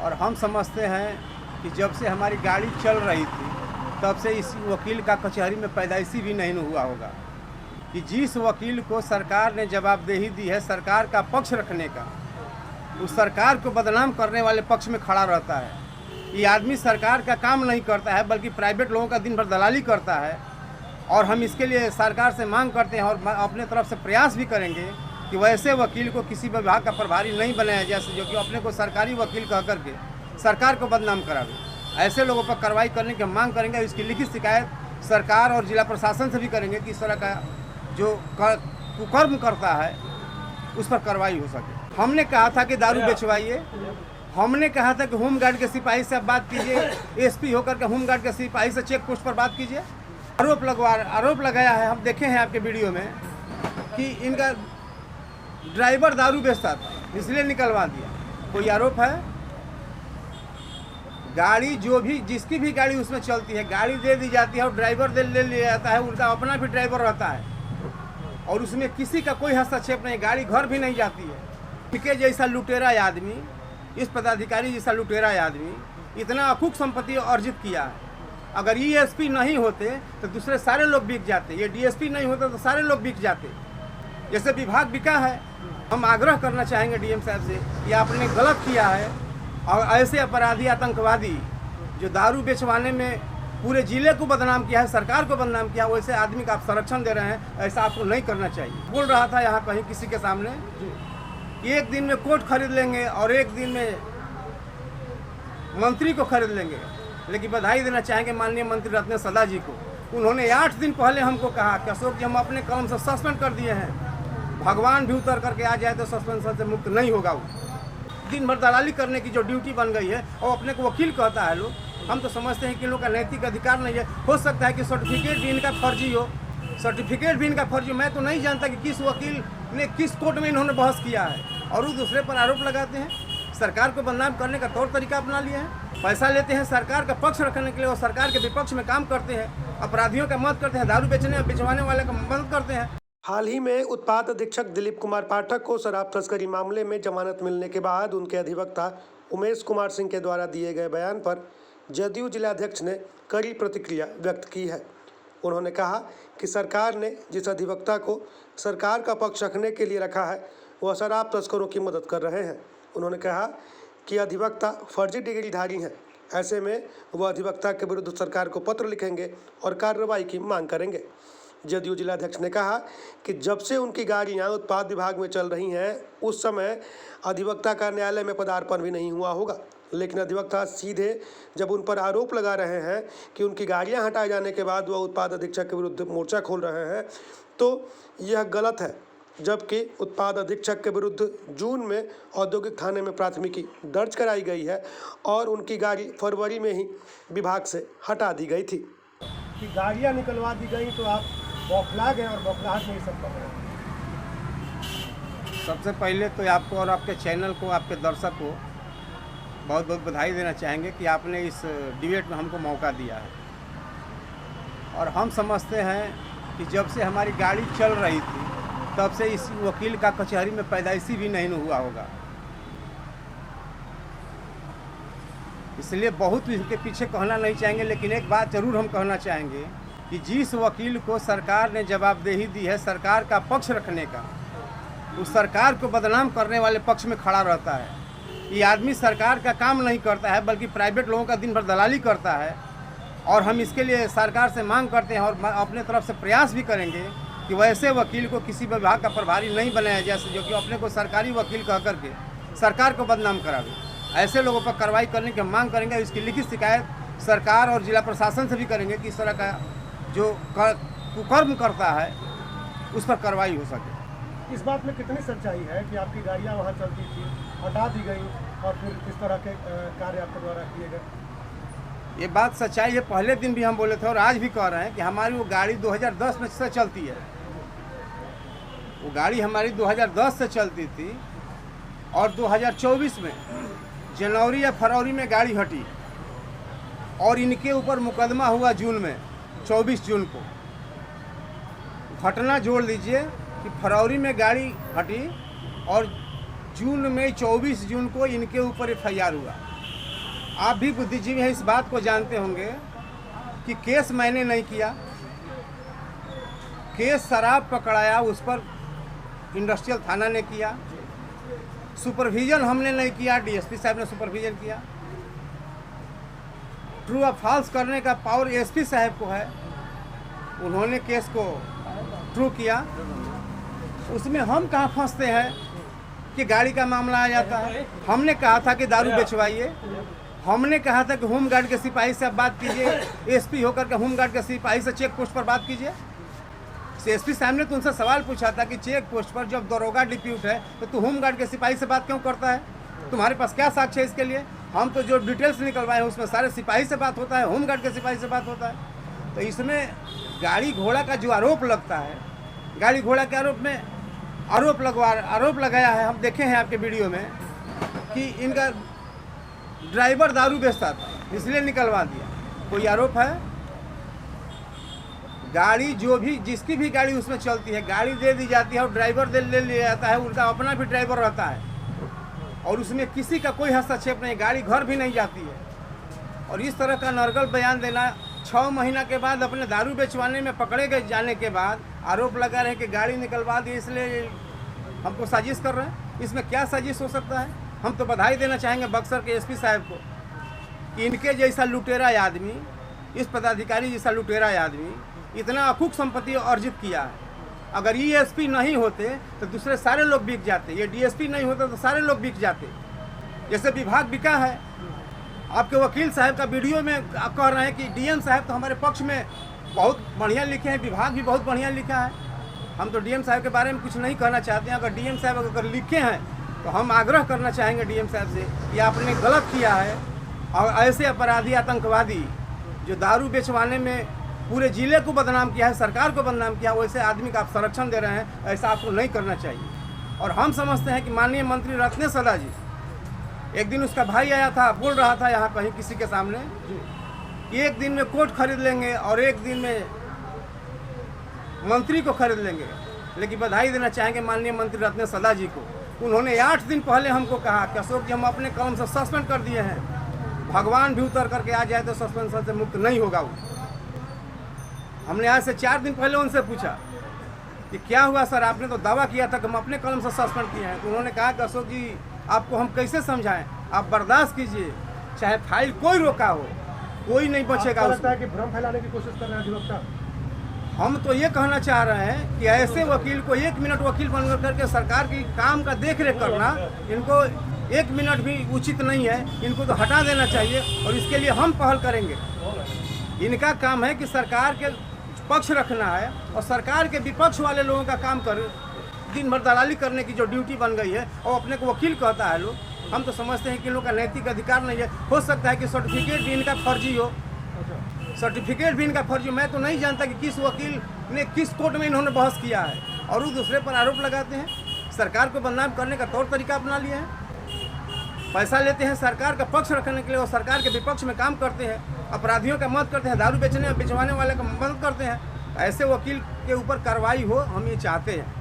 और हम समझते हैं कि जब से हमारी गाड़ी चल रही थी तब से इस वकील का कचहरी में पैदाइशी भी नहीं हुआ होगा कि जिस वकील को सरकार ने जवाबदेही दी है सरकार का पक्ष रखने का, उस सरकार को बदनाम करने वाले पक्ष में खड़ा रहता है। ये आदमी सरकार का काम नहीं करता है बल्कि प्राइवेट लोगों का दिन भर दलाली करता है। और हम इसके लिए सरकार से मांग करते हैं और अपने तरफ से प्रयास भी करेंगे कि वैसे वकील को किसी विभाग का प्रभारी नहीं बनाया जाए जो कि अपने को सरकारी वकील कह करके सरकार को बदनाम करावे। ऐसे लोगों पर कार्रवाई करने की मांग करेंगे। इसकी लिखित शिकायत सरकार और जिला प्रशासन से भी करेंगे कि इस तरह का जो कुकर्म करता है उस पर कार्रवाई हो सके। हमने कहा था कि दारू बेचवाइए, हमने कहा था कि होमगार्ड के सिपाही से आप बात कीजिए, एसपी होकर के होमगार्ड के सिपाही से चेक पोस्ट पर बात कीजिए। आरोप लगाया है, हम देखे हैं आपके वीडियो में कि इनका ड्राइवर दारू बेचता था इसलिए निकलवा दिया। कोई आरोप है? गाड़ी जो भी जिसकी भी गाड़ी उसमें चलती है गाड़ी दे दी जाती है और ड्राइवर ले लिया जाता है, उनका अपना भी ड्राइवर रहता है और उसमें किसी का कोई हस्तक्षेप नहीं, गाड़ी घर भी नहीं जाती है। के जैसा लुटेरा आदमी, इस पदाधिकारी जैसा लुटेरा आदमी इतना अकूक संपत्ति अर्जित किया है। अगर ईएसपी नहीं होते तो दूसरे सारे लोग बिक जाते, ये डीएसपी नहीं होता तो सारे लोग बिक जाते, जैसे विभाग बिका है। हम आग्रह करना चाहेंगे डीएम साहब से कि आपने गलत किया है और ऐसे अपराधी आतंकवादी जो दारू बेचवाने में पूरे जिले को बदनाम किया है, सरकार को बदनाम किया, वैसे आदमी का आप संरक्षण दे रहे हैं, ऐसा आपको नहीं करना चाहिए। बोल रहा था यहाँ कहीं किसी के सामने, एक दिन में कोर्ट खरीद लेंगे और एक दिन में मंत्री को खरीद लेंगे। लेकिन बधाई देना चाहेंगे माननीय मंत्री रत्न सदा जी को, उन्होंने 8 दिन पहले हमको कहा कि अशोक जी हम अपने कलम से सस्पेंड कर दिए हैं, भगवान भी उतर करके आ जाए तो सस्पेंशन से मुक्त नहीं होगा। वो दिन भर दलाली करने की जो ड्यूटी बन गई है और अपने को वकील कहता है लोग, हम तो समझते हैं कि इन लोग का नैतिक अधिकार नहीं है। हो सकता है कि सर्टिफिकेट भी इनका फर्जी हो, सर्टिफिकेट भी इनका फर्जी। मैं तो नहीं जानता कि किस वकील ने किस कोर्ट में इन्होंने बहस किया है और वो दूसरे पर आरोप लगाते हैं। सरकार को बदनाम करने का तौर तरीका अपना लिए हैं, पैसा लेते हैं सरकार का पक्ष रखने के लिए और सरकार के विपक्ष में काम करते हैं, अपराधियों का मदद करते हैं, दारू बेचने और बेचवाने वाले का मदद करते हैं। हाल ही में उत्पाद अधीक्षक दिलीप कुमार पाठक को शराब तस्करी मामले में जमानत मिलने के बाद उनके अधिवक्ता उमेश कुमार सिंह के द्वारा दिए गए बयान पर जदयू जिलाध्यक्ष ने कड़ी प्रतिक्रिया व्यक्त की है। उन्होंने कहा कि सरकार ने जिस अधिवक्ता को सरकार का पक्ष रखने के लिए रखा है वह शराब तस्करों की मदद कर रहे हैं। उन्होंने कहा कि अधिवक्ता फर्जी डिग्रीधारी हैं, ऐसे में वह अधिवक्ता के विरुद्ध सरकार को पत्र लिखेंगे और कार्रवाई की मांग करेंगे। जदयू जिलाध्यक्ष ने कहा कि जब से उनकी गाड़ियां उत्पाद विभाग में चल रही हैं उस समय अधिवक्ता का न्यायालय में पदार्पण भी नहीं हुआ होगा, लेकिन अधिवक्ता सीधे जब उन पर आरोप लगा रहे हैं कि उनकी गाड़ियां हटाए जाने के बाद वह उत्पाद अधीक्षक के विरुद्ध मोर्चा खोल रहे हैं तो यह गलत है। जबकि उत्पाद अधीक्षक के विरुद्ध जून में औद्योगिक थाने में प्राथमिकी दर्ज कराई गई है और उनकी गाड़ी फरवरी में ही विभाग से हटा दी गई थी। कि गाड़ियाँ निकलवा दी गई तो आप बौखला गए और बौखलाहट नहीं सब पकड़े। सबसे पहले तो आपको और आपके चैनल को, आपके दर्शक को बहुत बहुत बधाई देना चाहेंगे कि आपने इस डिबेट में हमको मौका दिया है। और हम समझते हैं कि जब से हमारी गाड़ी चल रही थी तब से इस वकील का कचहरी में पैदाइशी भी नहीं हुआ होगा, इसलिए बहुत इसके पीछे कहना नहीं चाहेंगे। लेकिन एक बात जरूर हम कहना चाहेंगे कि जिस वकील को सरकार ने जवाबदेही दी है सरकार का पक्ष रखने का, उस सरकार को बदनाम करने वाले पक्ष में खड़ा रहता है। ये आदमी सरकार का काम नहीं करता है बल्कि प्राइवेट लोगों का दिन भर दलाली करता है। और हम इसके लिए सरकार से मांग करते हैं और अपने तरफ से प्रयास भी करेंगे कि वैसे वकील को किसी विभाग का प्रभारी नहीं बनाया जाए जो कि अपने को सरकारी वकील कह करके सरकार को बदनाम करावे। ऐसे लोगों पर कार्रवाई करने की मांग करेंगे। इसकी लिखित शिकायत सरकार और जिला प्रशासन से भी करेंगे कि इस तरह का जो कुकर्म करता है उस पर कार्रवाई हो सके। इस बात में कितनी सच्चाई है कि आपकी गाड़ियाँ वहाँ चलती थी, हटा दी गई और फिर इस तरह के कार्य आपके द्वारा किए गए? ये बात सच्चाई है। पहले दिन भी हम बोले थे और आज भी कह रहे हैं कि हमारी वो गाड़ी 2010 में से चलती है। वो गाड़ी हमारी 2010 से चलती थी और 2024 में जनवरी या फरवरी में गाड़ी हटी और इनके ऊपर मुकदमा हुआ जून में, 24 जून को। घटना जोड़ लीजिए कि फरवरी में गाड़ी हटी और जून में 24 जून को इनके ऊपर FIR हुआ। आप भी बुद्धिजीवी हैं, इस बात को जानते होंगे कि केस मैंने नहीं किया। केस शराब पकड़ाया उस पर इंडस्ट्रियल थाना ने किया। सुपरविजन हमने नहीं किया, डीएसपी साहब ने सुपरविजन किया। ट्रू और फॉल्स करने का पावर एसपी साहब को है, उन्होंने केस को ट्रू किया। उसमें हम कहाँ फंसते हैं कि गाड़ी का मामला आ जाता है। हमने कहा था कि दारू बेचवाइए, हमने कहा था कि होमगार्ड के सिपाही से आप बात कीजिए, एसपी होकर के होमगार्ड के सिपाही से चेक पोस्ट पर बात कीजिए। एसपी साहब ने तो उनसे सवाल पूछा था कि चेक पोस्ट पर जब दरोगा डिप्यूट है तो तू होमगार्ड के सिपाही से बात क्यों करता है, तुम्हारे पास क्या साक्ष्य है इसके लिए। हम तो जो डिटेल्स निकलवाए हैं उसमें सारे सिपाही से बात होता है, होमगार्ड के सिपाही से बात होता है। तो इसमें गाड़ी घोड़ा का जो आरोप लगता है, गाड़ी घोड़ा के आरोप में आरोप लगाया है। हम देखे हैं आपके वीडियो में कि इनका ड्राइवर दारू बेचता था इसलिए निकलवा दिया, कोई आरोप है। गाड़ी जो भी जिसकी भी गाड़ी उसमें चलती है, गाड़ी दे दी जाती है और ड्राइवर ले लिया जाता है, उनका अपना भी ड्राइवर रहता है और उसमें किसी का कोई हस्तक्षेप नहीं, गाड़ी घर भी नहीं जाती है। और इस तरह का नरगल बयान देना, 6 महीना के बाद अपने दारू बेचवाने में पकड़े गए जाने के बाद आरोप लगा रहे कि गाड़ी निकलवा दी इसलिए हमको साजिश कर रहे हैं। इसमें क्या साजिश हो सकता है। हम तो बधाई देना चाहेंगे बक्सर के एसपी साहब को कि इनके जैसा लुटेरा आदमी, इस पदाधिकारी जैसा लुटेरा आदमी इतना अखुक संपत्ति अर्जित किया है। अगर ये एसपी नहीं होते तो दूसरे सारे लोग बिक जाते, ये डीएसपी नहीं होते तो सारे लोग बिक जाते। जैसे विभाग बिका है, आपके वकील साहब का वीडियो में आप कह रहे हैं कि डीएम साहब तो हमारे पक्ष में बहुत बढ़िया लिखे हैं, विभाग भी बहुत बढ़िया लिखा है। हम तो डीएम साहब के बारे में कुछ नहीं कहना चाहते हैं। अगर डीएम साहब अगर लिखे हैं तो हम आग्रह करना चाहेंगे डीएम साहब से कि आपने गलत किया है और ऐसे अपराधी आतंकवादी जो दारू बेचवाने में पूरे जिले को बदनाम किया है, सरकार को बदनाम किया, वैसे आदमी का आप संरक्षण दे रहे हैं, ऐसा आपको नहीं करना चाहिए। और हम समझते हैं कि माननीय मंत्री रत्नेश सदा जी, एक दिन उसका भाई आया था, बोल रहा था यहाँ कहीं किसी के सामने कि एक दिन में कोर्ट खरीद लेंगे और एक दिन में मंत्री को खरीद लेंगे। लेकिन बधाई देना चाहेंगे माननीय मंत्री रत्नेश सदा जी को, उन्होंने 8 दिन पहले हमको कहा कि अशोक जी हम अपने कलम से सस्पेंड कर दिए हैं, भगवान भी उतर करके आ जाए तो सस्पेंशन से मुक्त नहीं होगा वो। हमने आज से 4 दिन पहले उनसे पूछा कि क्या हुआ सर, आपने तो दावा किया था कि हम अपने कलम से सस्पेंड किए हैं। तो उन्होंने कहा कि अशोक जी आपको हम कैसे समझाएं, आप बर्दाश्त कीजिए, चाहे फाइल कोई रोका हो, कोई नहीं बचेगा। लगता है कि भ्रम फैलाने की कोशिश कर रहे हैं अधिवक्ता। हम तो ये कहना चाह रहे हैं कि ऐसे वकील को 1 मिनट वकील बनकर करके सरकार की काम का देख रेख करना, इनको 1 मिनट भी उचित नहीं है, इनको तो हटा देना चाहिए। और इसके लिए हम पहल करेंगे। इनका काम है कि सरकार के पक्ष रखना है और सरकार के विपक्ष वाले लोगों का काम कर दिन भर दलाली करने की जो ड्यूटी बन गई है और अपने को वकील कहता है लोग। हम तो समझते हैं कि लोग का नैतिक अधिकार नहीं है। हो सकता है कि सर्टिफिकेट भी इनका फर्जी हो, सर्टिफिकेट भी इनका फर्जी। मैं तो नहीं जानता कि किस वकील ने किस कोर्ट में इन्होंने बहस किया है और वो दूसरे पर आरोप लगाते हैं। सरकार को बदनाम करने का तौर तरीका अपना लिया है, पैसा लेते हैं सरकार का पक्ष रखने के लिए और सरकार के विपक्ष में काम करते हैं, अपराधियों का मदद करते हैं, दारू बेचने बेचवाने वाले का मदद करते हैं। ऐसे वकील के ऊपर कार्रवाई हो, हम ये चाहते हैं।